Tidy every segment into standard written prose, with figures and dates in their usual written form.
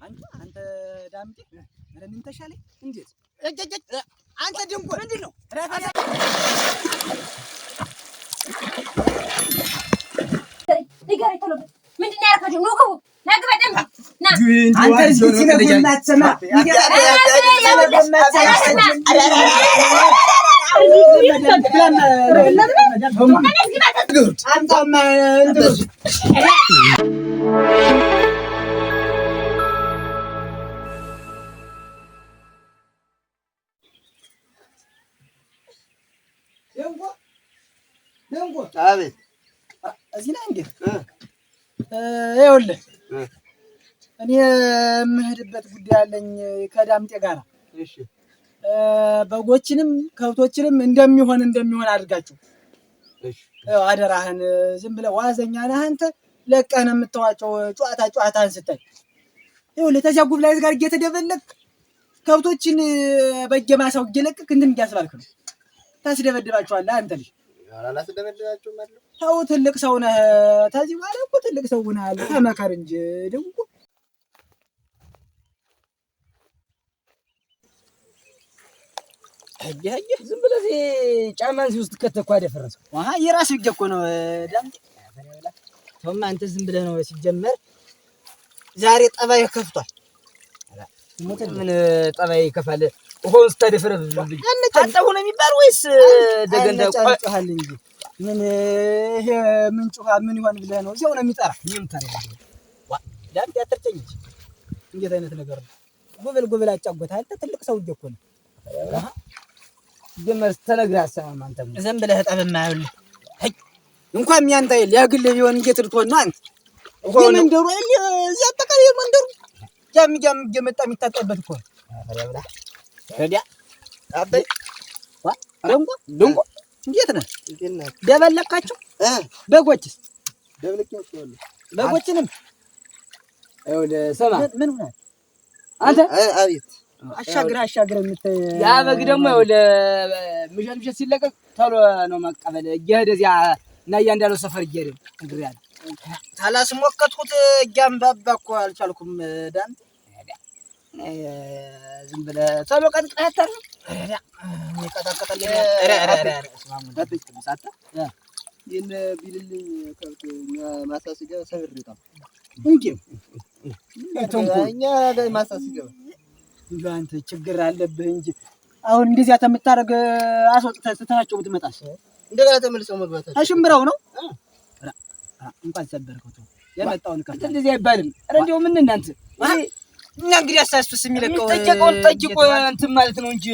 አንተ ዳምጤ ኧረ ምን ተሻለኝ? እንዴት አንተ ድንቁ ምንድነው? ንገረኝ ቶሎ ምንድነው ያልካቸው? ነው ግቡ ነግበ ደም ና አንተ እዚህ ሲነግሩኝ አትሰማ ደንጎ አቤት እዚህ ላይ እንዴ ይኸውልህ እኔ የምሄድበት ጉዳይ አለኝ ከዳምጤ ጋር። እሺ በጎችንም ከብቶችንም እንደሚሆን አድርጋችሁ እሺ አደራህን። ዝም ብለህ ዋዘኛ ነህ አንተ ለቀህ ነው የምትተዋቸው ጨዋታህን ስታይ። ይኸውልህ ተዚያ ጉብላይት ጋር እየተደበለቅ ከብቶችን በየማሳው እየለቅክ እንትን እያስባልክ ነው ታስደበድባቸዋለህ አንተ ልጅ። አላስደበድባቸውም አይደል? ተው ትልቅ ሰው ነህ። ታዚህ በኋላ እኮ ትልቅ ሰው ሆነሃል። ተመከር እንጂ ድንቁ። አየህ ዝም ብለህ ጫማን እዚህ ውስጥ ከተህ እኮ አደፈረሰው። አሃ የራስህ እኮ ነው ዳምጤ። ተውማ አንተ ዝም ብለህ ነው ሲጀመር። ዛሬ ጠባይ ከፍቷል። ምን ጠባይ ይከፋል? ውሃውን ስታደፍረህ አንጠሁ ነው የሚባል ወይስ ደገንዳ ጫጫሃል እንጂ ምን ይሄ ምን ጩኻ ምን ይሆን ብለህ ነው? እዚያው ነው የሚጠራ። ምን ታረጋለህ? ዳምጤ አትርጨኝ እንጂ እንዴት አይነት ነገር ነው? ጉብል አጫጎታል። አንተ ትልቅ ሰው እኮ ነው። አሃ ጀመር ተነግረህ አሰማም። አንተ ዝም ብለህ ጠብማ ይኸውልህ እንኳን ያንተ ያግል ቢሆን እየትርቶና አንተ መንደሩ እዚያ አጠቃላይ መንደሩ ያም እየመጣ የሚታጠበት እኮ ነው። አረብላ ረዲያ አበይ ድንቁ እንዴት ነህ? ደበለካቸው በጎችስ? ደብልቄያቸዋለሁ። በጎችንም ይኸውልህ ስማ ምን ሆነ አንተ? አቤት አሻግር የምታይ ያ በግ ደግሞ ይኸውልህ ምሸት ሲለቀቅ ቶሎ ነው መቀበል። እየሄደ እዚያ እና እያንዳለው ሰፈር እየሄደ እግሬያለሁ። ታላስሞከትኩት እያምባባ እኮ አልቻልኩም ዳምጤ። ዝም ብለህ ቶሎ ቀጥቅጠህ አታርም? የሚቀጠቅጥልኝ ይህን ቢልልኝ ከብት ማሳ ሲገባ ሰብሬታል እንጂ እኛ ማሳ ሲገባ እንጂ አንተ ችግር አለብህ እንጂ አሁን እንደዚያ ተምታረግ አስወጥተህ ትተሃቸው ብትመጣስ እንደገና ተመልሰው መግባታቸው አሽምብራው ነው። እንኳን ሰበርከው ተው የመጣውን ከፍተህ እንደዚህ አይባልም። ኧረ እንደው ምን እናንተ እኛ እንግዲህ አሳስብስ የሚለቀው ጠይቀውን ጠይቆ እንትን ማለት ነው እንጂ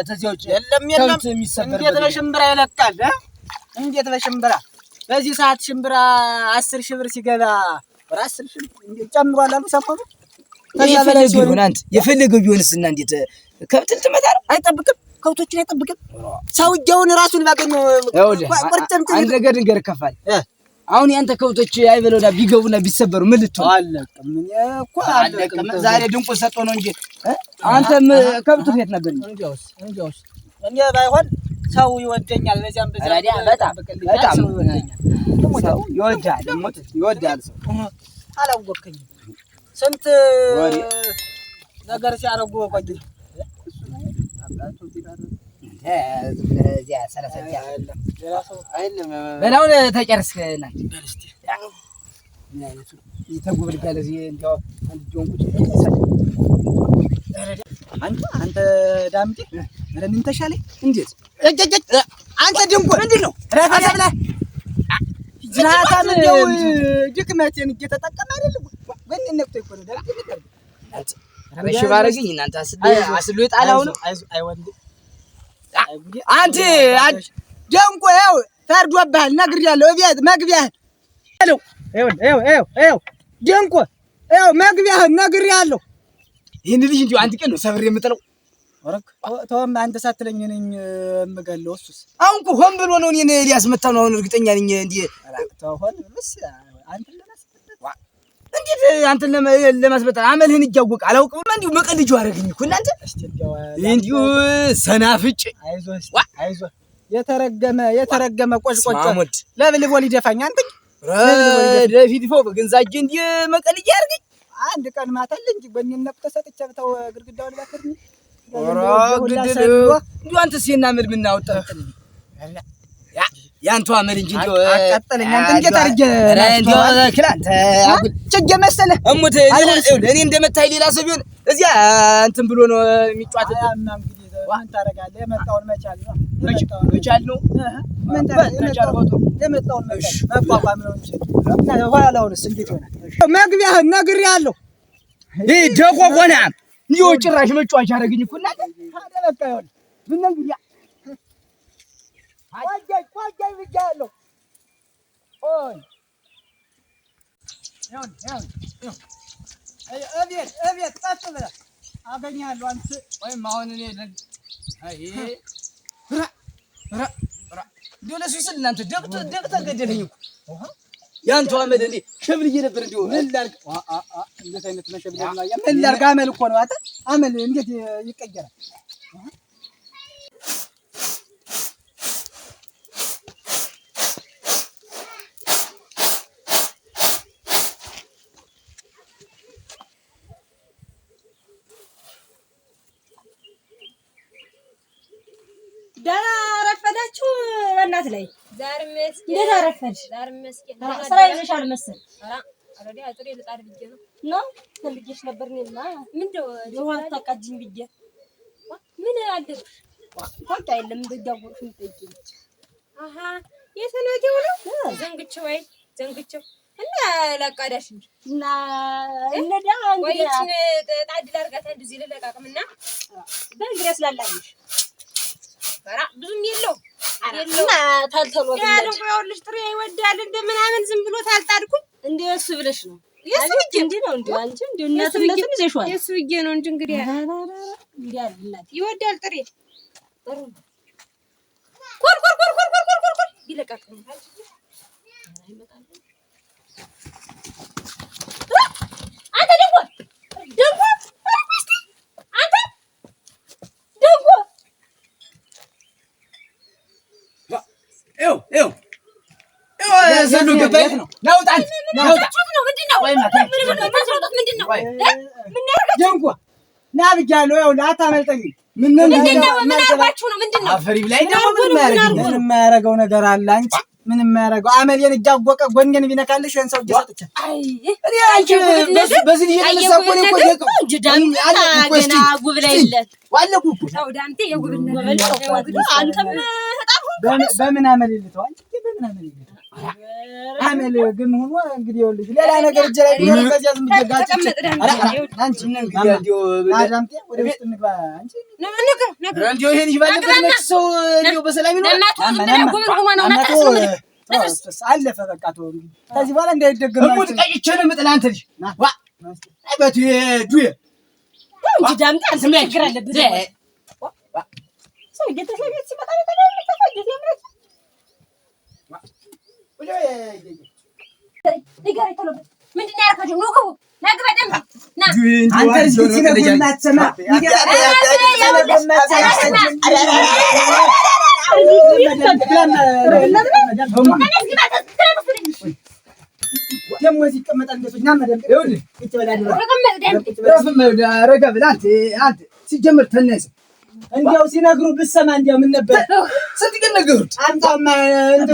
ተዚያው የለም እንዴት በሽምብራ ይለቃል? እንዴት በሽምብራ በዚህ ሰዓት ሽምብራ 10,000 ብር ሲገባ ወራ 10,000 እንዴት ጨምሯል አሉ ሰፈሩ። የፈለገው ቢሆንስ እና እንዴት ከብት ልትመታ ነው? አይጠብቅም፣ ከብቶችን አይጠብቅም። ሰውየውን ራሱን ባገኘው ቆርጠም አንድ ነገር ንገርህ ከፋል። አሁን ያንተ ከብቶች አይበለውዳ ቢገቡና ቢሰበሩ ምን ልትሆን? አለቅም እኮ አለቅም። ዛሬ ድንቁ ሰጥቶ ነው እንጂ አንተም ከብቱ ፊት ነበር እንዴውስ እኔ ባይሆን ሰው ይወደኛል። በዚያም በጣም ሰው ይወዳል። ይወዳል ሰው አላወቅኝም። ስንት ነገር ሲያረጉ ቆይ እዚያ 30 በላውን ተጨርስክ ናት በልስቲ ምን አይነቱ ይተጉብል ጋር ለዚህ እንዴው አንድ ጆንቁጭ አንተ ዳምጤ ኧረ ምን ተሻለኝ? እንዴት አንተ ድንቁ ምንድነው? ረፈሰ ብላ ዝናታ ምንድነው? ድክመቴን እየተጠቀመ አይደለም ወን ነክቶ እኮ ነው ዳምጤ ነገር እሺ ባረግኝ እናንተ አስሉ ይጣላው ነው አይወንድ አንተ ደንቆ ያው ፈርዶብሃል ነግሬያለሁ። እቤት መግቢያህን ይኸው ደንቆ ያው መግቢያህን ነግሬያለሁ። ይሄን ልጅ እንዴ አንድ ቀን ነው ሰብሬ የምጥለው። ወረክ ተወም አንተ ሳትለኝ ነኝ የምገለው። እሱስ አሁን እኮ ሆን ብሎ ነው እኔን ሊያስመታ ነው። አሁን እርግጠኛ ነኝ እንዴ ተሆን ምስ አንተ እንዴት አንተን ለማስመጣ አመልህን እያወቅ አላውቅም። እንዴው መቀልጁ አረግኝ እኮ እናንተ እንዴው ሰናፍጭ አይዞህ የተረገመ ቆጭቆጭ ለብልቦ ሊደፋኝ አንተ ደፊት ፎ በገንዛጅ እንዴ መቀልጅ አርገኝ አንድ ቀን ማታ እንጂ ጎኔን ነቅቶ ሰጥቼ ብተው ግድግዳውን ባከርኝ ኦሮ ግድል እንዴ አንተስ የናመድ ምን አወጣጥልኝ ያንተ አመድ እንጂ እንዴ አቃጠለኝ አንተ እንዴት አርጀ እንዴ ክላንተ አጉል ጭጌ መሰለ እሙት እኔ እንደመታይ ሌላ ሰው ቢሆን እዚያ እንትን ብሎ ነው የሚጫወት እና እንግዲህ ዋን ታረጋለህ የመጣውን መቻል ነው መቻል ነው ምን ታረጋለህ የመጣውን መቻል መቋቋም ነው እንጂ እና ኋላውንስ እንዴት ይሆናል መግቢያህን ነግሬሃለሁ ይሄ ደቆቆና እንዴ ጭራሽ መጫወቻ አረግኝ እኮ እናንተ ታዲያ በቃ ይሆን ምን እንግዲህ ቆይ ብያለሁ ኦይ ይሁን እቤት ቀጥ ብለህ አገኛለሁ አንተ ወይም አሁን እኔ አይ እንዴ ለሱስል እናንተ ደብተ ገደለኝ እኮ ያንተ አመድ እንዴ ሸብልዬ ነበር እንዴ ምን ላድርግ እንዴት አይነት መሸብለል ነው ምን ላድርግ አመል እኮ ነው አንተ አመል እንዴት ይቀየራል ደህና አረፈዳችሁ እናት ላይ ዛሬ መስኪን እንዴት አረፈድሽ ዛሬ መስኪን ስራ ይዘሻል መሰል አረዲ አጥሬ ልጣድ ብዬ ነው ፈልጌሽ ነበር እኔማ ምንድነው የውሃ ታቃጅኝ ብዬ ምን አደረሽ ወጣ የለም እንደጃወርሽ ምትጠይቂኝ አሃ የሰነቴው ነው ዘንግቼው እና ላቃዳሽ እና እንደዳ ወይችን ጣድ ላርጋታ እንደዚህ ለለቃቅምና በእንግዲያስ ላላልሽ በራ ብዙም የለው እና ታልተሎ ያለው ያውልሽ ጥሬ ይወዳል እንደምናምን ዝም ብሎ ታልጣድኩኝ እንዴ እሱ ብለሽ ነው የሱ ልጅ እንዴ ነው እንዴ አንቺ እንዴ እናትነቱን ይዘሽዋል የሱ ልጅ ነው እንጂ እንግዲህ እንዴ አይደለም ይወዳል ጥሬ ጥሩ ኮር ይለቃቅም አንተ ደግሞ አንተ ደግሞ ዘሉ ገባይ ነው ናውጣት ምንድነው ወይ ምንድነው ጀንጓ ና ብያለሁ ያው ላታመልጠኝ ምን አርባችሁ ነው ምንድነው አፈሪ ላይ ደግሞ ምን የማያረገው ነገር አለ አንቺ ምን የማያረገው አመሌን እጃወቀ ጎንገን ቢነካልሽ ያን ሰው ጀሰጥቻ እኔ አንቺ በዚህ ልጅ ተሰቆኝ እንጂ ዳምጤ ገና ጉብ ላይ ይለት ዋለኩ እኮ ታው ዳምጤ የጉብነት አንተም በምን አመል ይልተው አንቺ በምን አመል ይልተው አመል ግን ሆኖ እንግዲህ ይኸውልሽ ሌላ ነገር እጅ ላይ ቢሆን በዚያ ዝም ብትጋጭ አንቺ እንግዲህ ዳምጤ ወደ ቤት እንግባ አንቺ ነገር እንዴ ይሄን ይባለበት ሰው እንዴ በሰላም ነው አለፈ በቃ ተው እንግዲህ ከዚህ በኋላ እንዳይደገም እሙት ቀይቼ ነው የምጥላንተ ልጅ ዋ አባቱ ዱዬ እንጂ ዳምጤ አንተ ምን ያግር አለበት ሰው እየተሰበሰበ ሲመጣ ነው ተፈጀት ያምረት ንገረኝ ቶሎ ምንድነው ያደረገው ነው እኮ ነግበ ደም ና አንተ ልጅ ሲነግሩ ማትሰማ ደሞ ሲቀመጣል እንደኛ መደም ይኸውልህ እጭ በላኝ ረጋ ብላ አንተ ሲጀምር ተነስ እንዲያው ሲነግሩ ብሰማ እንዲያው ምን ነበር ስንት ቀን ነገሩት አንተማ እንዴ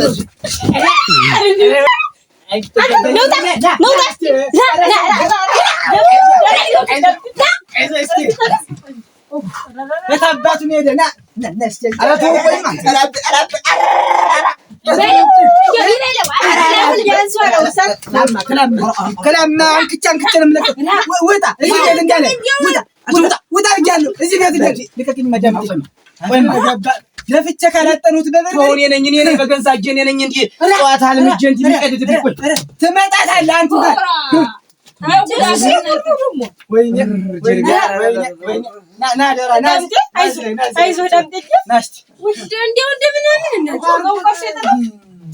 በታባቱ ሄደና ለፍቼ ካላጠኑት በበሬ እኔ ነኝ በገንዛ እጄ ነኝ እንዴ ጧት አልምጄ እንዴ የሚቀድድብኝ ትመጣታለህ አንተ ወይኔ ና ደራ ና አይዞህ ዳምጤ ናስቲ እንደው እንደምናምን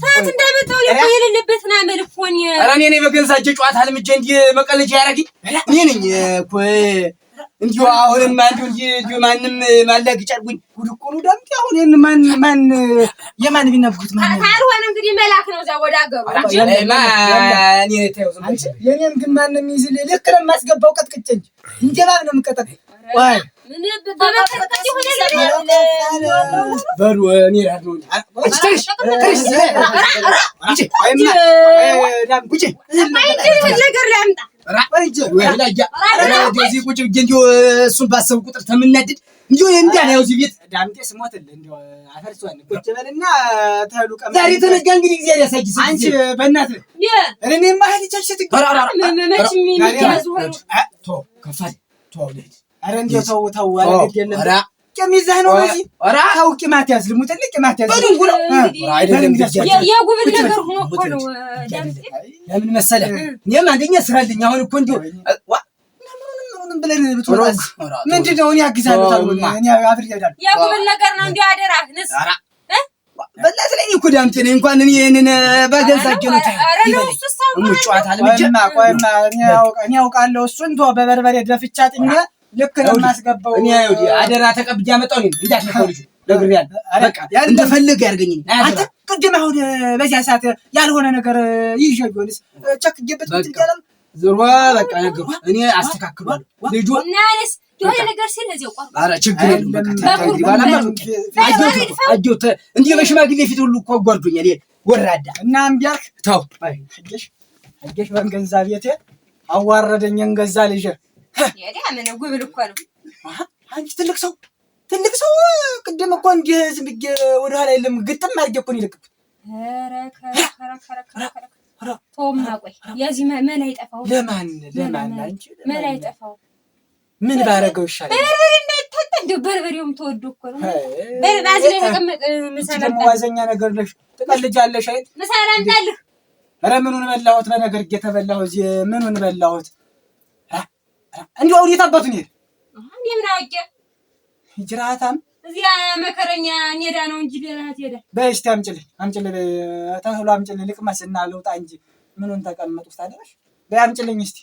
ታት እንዳመጣው የሌለበት ናመል እኮ ነው ኧረ እኔ ነኝ በገንዛ እጄ ጧት አልምጄ እንዴ መቀለጃ ያረጋኝ እኔ ነኝ እኮ እንዲሁ አሁንማ እንዲሁ ማንም ማላግጫ አድርጉኝ። ጉድ እኮ ነው ዳምጤ። አሁን ማን የማን ቢነግሩት ማን ካልሆነ እንግዲህ መላክ ነው እዛ ወደ አገሩ። የኔን ግን ማንም ይዝልህ ልክ ነው የማስገባው ቀጥቅጬ እንጂ እንጀባ ነው የምቀጠቅ። ወይ ምን በመቀጥቀጥ ይሆናል በሉ እኔ ያለው ነገር ላይ አምጣ እሱን ባሰቡ ቁጥር ተምናድድ እንዲሁ እንዲያ ነው እዚህ ቤት ዳምጤ ስሞትልህ እንዲሁ አፈርሷል። ቁጭ በልና ተሉ ቀማ ዛሬ ተነጋ እንግዲህ ጊዜ ያሳጅ አንቺ በእናትህ እኔ ማህል ይቻልሽ መቼም የሚያዙ ቶ ከፋል ቶ ለድ አረ እንዲሁ ተው አረግ የለም ቄሚዛህ ነው እዚህ ኧረ ታው ቂማት ያዝ ልሙጥልህ ቂማት ያዝ አይደለም የጉብል ነገር ሆኖ እኮ ነው ዳምጤ። ለምን መሰለህ እኔም አንደኛ ስራ አለኝ። አሁን እኮ እንዲሁ ምንም ብለን ብትወጣስ ምንድነው? እኔ አግዛለሁ ታውቁና እኔ አብሬ እሄዳለሁ። የጉብል ነገር ነው እንዲሁ አደራ ንስ በላት ላይ እኮ ዳምጤ ነኝ እንኳን እኔ ይሄንን በገዛ ጀነታ ጨዋታ ለምጀማ ቆይማ እኔ አውቃለሁ። እሱን ተው በበርበሬ ደፍቻ ጥኛ ልክ ነው የማስገባው። እኔ አደራ ተቀብዬ አመጣው ነኝ እንዳትነካው ልጅ ነግሬያለሁ። በቃ እንደፈለገ ያርገኝ። አንተ ቅድም አሁን በዚያ ሰዓት ያልሆነ ነገር ይዤ ቢሆንስ ቸክጌበት ትልቀለም ዞር በቃ ነገሩ እኔ አስተካክላለሁ። ልጁ እናንስ የሆነ ነገር ሲል እዚያው ቆርጥ። ኧረ ችግር የለም በቃ ታንግሪ ባላማ አጆ እንዴ በሽማግሌ ፊት ሁሉ እኮ አጓርዶኛል። ወራዳ እና እምቢያልክ ተው አየሽ በእንገዛ ቤቴ አዋረደኝ እንገዛ ልጅ የዲያ ምን ጉብል እኮ ነው። አንቺ ትልቅ ሰው ቅድም እኮ እንዴ ዝም ብዬ ወደ ኋላ የለም ግጥም አድርጌ እኮ ነው የለቅኩት። ኧረ ከረ ቶማ ቆይ የዚህ መላ ይጠፋው። ለማን አንቺ መላ ይጠፋው ምን ባረገው ይሻላል? በርበሬ እንዳይታጠ እንደው በርበሬውም ተወዶ እኮ ነው። በርባዝ ላይ ተቀመጥ ምሳሌ ዋዘኛ ነገር ለሽ ትቀልጃለሽ አይደል? ምሳሌ አንጣልህ። ኧረ ምኑን በላሁት በነገር እየተበላሁ እዚህ ምኑን በላሁት? እንዲሁ አውሪት አባቱን ይሄድ እኔ ምን አውቄ ጅራታም እዚያ መከረኛ ኔዳ ነው እንጂ ሌላት ሄደ። በእስቲ አምጪልኝ ተህሎ አምጪልኝ ልቅመስና ልውጣ እንጂ ምኑን ተቀመጡ ታደረሽ በአምጪልኝ እስቲ